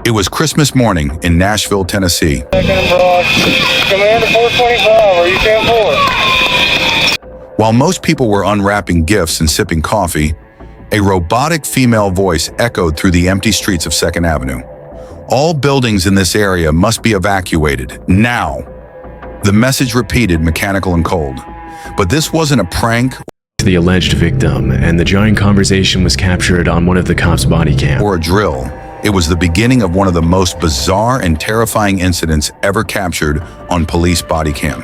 It was Christmas morning in Nashville, Tennessee. Commander 425, are you 10-4? While most people were unwrapping gifts and sipping coffee, a robotic female voice echoed through the empty streets of 2nd Avenue. All buildings in this area must be evacuated, now. The message repeated, mechanical and cold. But this wasn't a prank The alleged victim, and the jarring conversation was captured on one of the cops' body cam. or a drill. It was the beginning of one of the most bizarre and terrifying incidents ever captured on police body cam.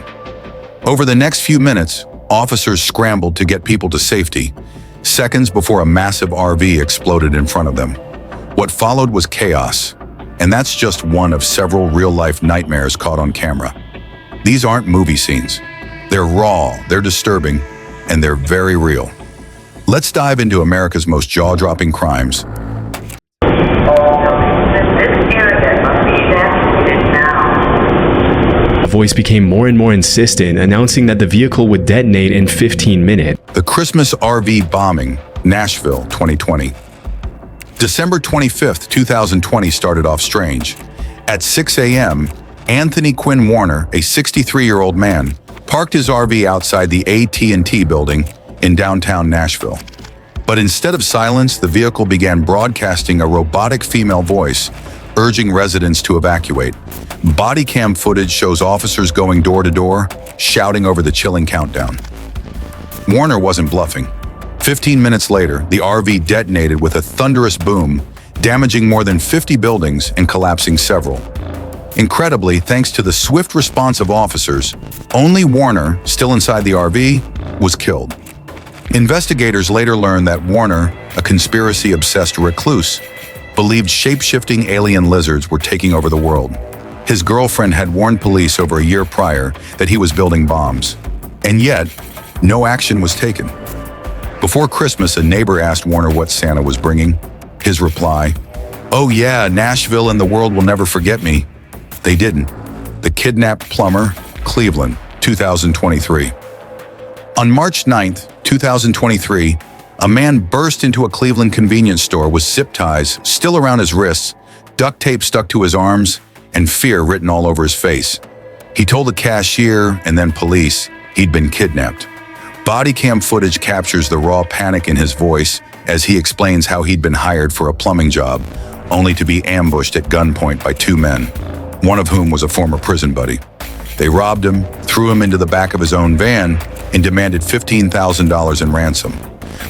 Over the next few minutes, officers scrambled to get people to safety, seconds before a massive RV exploded in front of them. What followed was chaos, and that's just one of several real-life nightmares caught on camera. These aren't movie scenes. They're raw, they're disturbing, and they're very real. Let's dive into America's most jaw-dropping crimes. The voice became more and more insistent, announcing that the vehicle would detonate in 15 minutes. The Christmas RV bombing, Nashville, 2020. December 25th, 2020 started off strange. At 6 a.m., Anthony Quinn Warner, a 63-year-old man, parked his RV outside the AT&T building in downtown Nashville. But instead of silence, the vehicle began broadcasting a robotic female voice, urging residents to evacuate. Body cam footage shows officers going door to door, shouting over the chilling countdown. Warner wasn't bluffing. 15 minutes later, the RV detonated with a thunderous boom, damaging more than 50 buildings and collapsing several. Incredibly, thanks to the swift response of officers, only Warner, still inside the RV, was killed. Investigators later learned that Warner, a conspiracy-obsessed recluse, believed shape-shifting alien lizards were taking over the world. His girlfriend had warned police over a year prior that he was building bombs. And yet, no action was taken. Before Christmas, a neighbor asked Warner what Santa was bringing. His reply, "Oh yeah, Nashville and the world will never forget me." They didn't. The Kidnapped Plumber, Cleveland, 2023. On March 9th, 2023, a man burst into a Cleveland convenience store with zip ties still around his wrists, duct tape stuck to his arms, and fear written all over his face. He told the cashier and then police he'd been kidnapped. Body cam footage captures the raw panic in his voice as he explains how he'd been hired for a plumbing job, only to be ambushed at gunpoint by two men, one of whom was a former prison buddy. They robbed him, threw him into the back of his own van, and demanded $15,000 in ransom.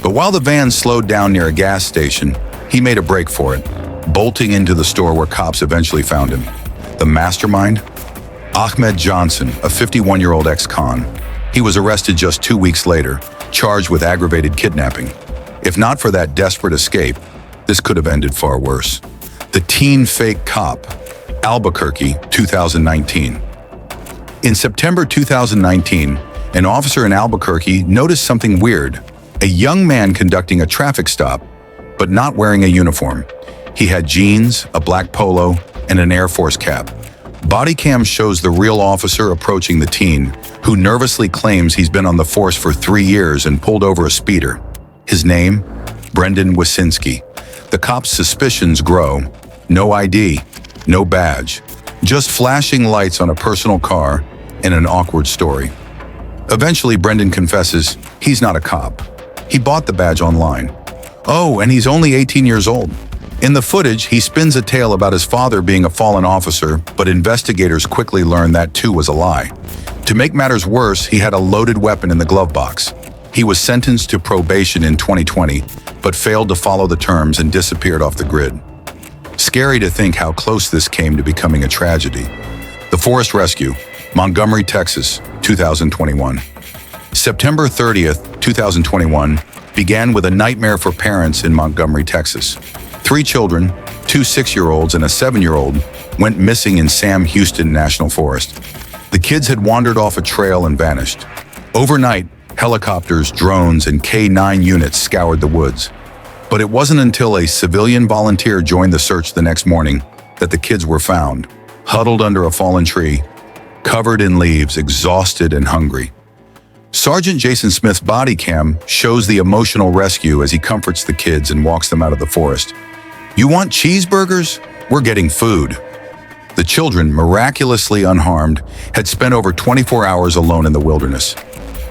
But while the van slowed down near a gas station, he made a break for it, bolting into the store where cops eventually found him. The mastermind? Ahmed Johnson, a 51-year-old ex-con. He was arrested just 2 weeks later, charged with aggravated kidnapping. If not for that desperate escape, this could have ended far worse. The teen fake cop, Albuquerque, 2019. In September 2019, an officer in Albuquerque noticed something weird. A young man conducting a traffic stop, but not wearing a uniform. He had jeans, a black polo, and an Air Force cap. Body cam shows the real officer approaching the teen, who nervously claims he's been on the force for 3 years and pulled over a speeder. His name? Brendan Wysinski. The cop's suspicions grow. No ID, no badge, just flashing lights on a personal car and an awkward story. Eventually, Brendan confesses he's not a cop. He bought the badge online. Oh, and he's only 18 years old. In the footage, he spins a tale about his father being a fallen officer, but investigators quickly learn that too was a lie. To make matters worse, he had a loaded weapon in the glove box. He was sentenced to probation in 2020, but failed to follow the terms and disappeared off the grid. Scary to think how close this came to becoming a tragedy. The Forest Rescue, Montgomery, Texas, 2021. September 30th, 2021, began with a nightmare for parents in Montgomery, Texas. 3 children, 2 6-year-olds and a 7-year-old, went missing in Sam Houston National Forest. The kids had wandered off a trail and vanished. Overnight, helicopters, drones, and K-9 units scoured the woods. But it wasn't until a civilian volunteer joined the search the next morning that the kids were found, huddled under a fallen tree, covered in leaves, exhausted and hungry. Sergeant Jason Smith's body cam shows the emotional rescue as he comforts the kids and walks them out of the forest. "You want cheeseburgers? "We're getting food." The children, miraculously unharmed, had spent over 24 hours alone in the wilderness.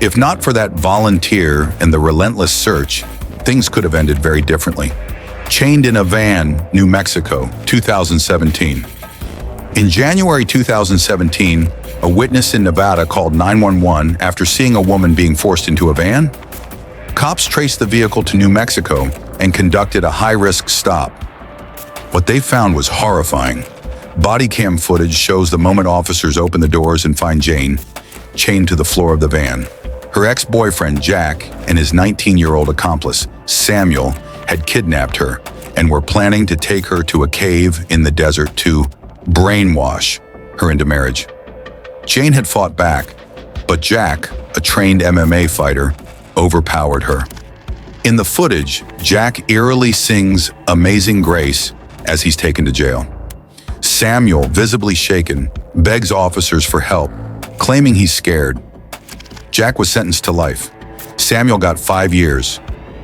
If not for that volunteer and the relentless search, things could have ended very differently. Chained in a van, New Mexico, 2017. In January 2017, a witness in Nevada called 911 after seeing a woman being forced into a van. Cops traced the vehicle to New Mexico and conducted a high-risk stop. What they found was horrifying. Body cam footage shows the moment officers open the doors and find Jane chained to the floor of the van. Her ex-boyfriend, Jack, and his 19-year-old accomplice, Samuel, had kidnapped her and were planning to take her to a cave in the desert to brainwash her into marriage. Jane had fought back, but Jack, a trained MMA fighter, overpowered her. In the footage, Jack eerily sings Amazing Grace as he's taken to jail. Samuel, visibly shaken, begs officers for help, claiming he's scared. Jack was sentenced to life. Samuel got 5 years,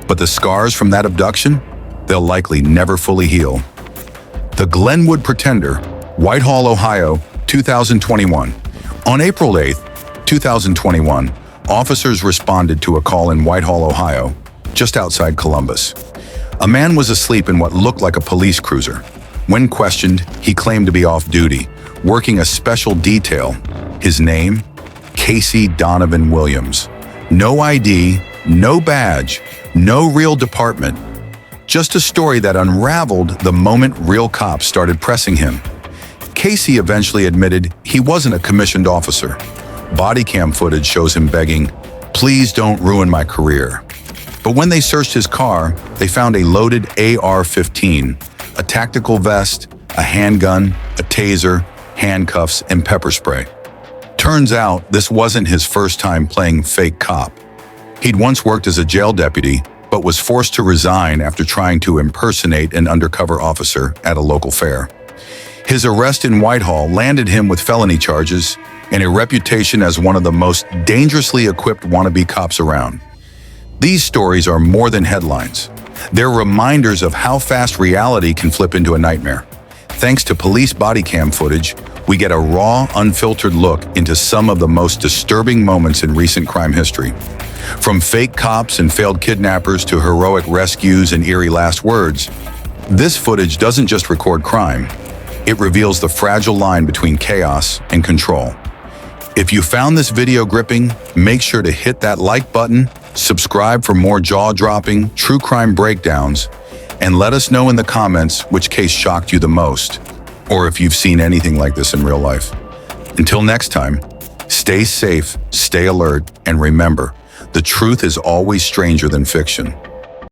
but the scars from that abduction, they'll likely never fully heal. The Glenwood Pretender, Whitehall, Ohio, 2021. On April 8, 2021, officers responded to a call in Whitehall, Ohio, just outside Columbus. A man was asleep in what looked like a police cruiser. When questioned, he claimed to be off duty, working a special detail. His name? Casey Donovan Williams. No ID, no badge, no real department. Just a story that unraveled the moment real cops started pressing him. Casey eventually admitted he wasn't a commissioned officer. Body cam footage shows him begging, "Please don't ruin my career." But when they searched his car, they found a loaded AR-15, a tactical vest, a handgun, a taser, handcuffs, and pepper spray. Turns out this wasn't his first time playing fake cop. He'd once worked as a jail deputy, but was forced to resign after trying to impersonate an undercover officer at a local fair. His arrest in Whitehall landed him with felony charges and a reputation as one of the most dangerously equipped wannabe cops around. These stories are more than headlines. They're reminders of how fast reality can flip into a nightmare. Thanks to police body cam footage, we get a raw, unfiltered look into some of the most disturbing moments in recent crime history. From fake cops and failed kidnappers to heroic rescues and eerie last words, this footage doesn't just record crime. It reveals the fragile line between chaos and control. If you found this video gripping, make sure to hit that like button, subscribe for more jaw-dropping, true crime breakdowns, and let us know in the comments which case shocked you the most, or if you've seen anything like this in real life. Until next time, stay safe, stay alert, and remember, the truth is always stranger than fiction.